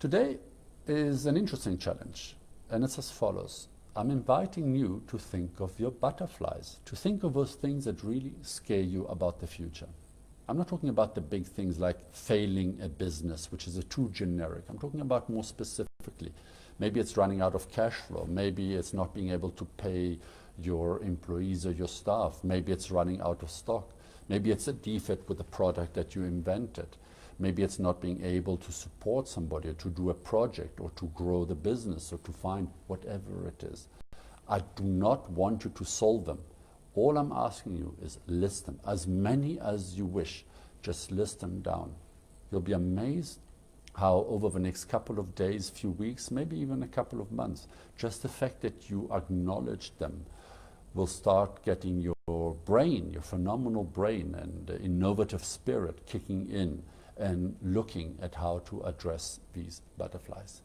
Today is an interesting challenge, and it's as follows. I'm inviting you to think of your butterflies, to think of those things that really scare you about the future. I'm not talking about the big things like failing a business, which is too generic. I'm talking about more specifically. Maybe it's running out of cash flow. Maybe it's not being able to pay your employees or your staff. Maybe it's running out of stock. Maybe it's a defect with the product that you invented. Maybe it's not being able to support somebody or to do a project or to grow the business or to find whatever it is. I do not want you to solve them. All I'm asking you is list them, as many as you wish. Just list them down. You'll be amazed how over the next couple of days, few weeks, maybe even a couple of months, just the fact that you acknowledge them will start getting your brain, your phenomenal brain and innovative spirit kicking in and looking at how to address these butterflies.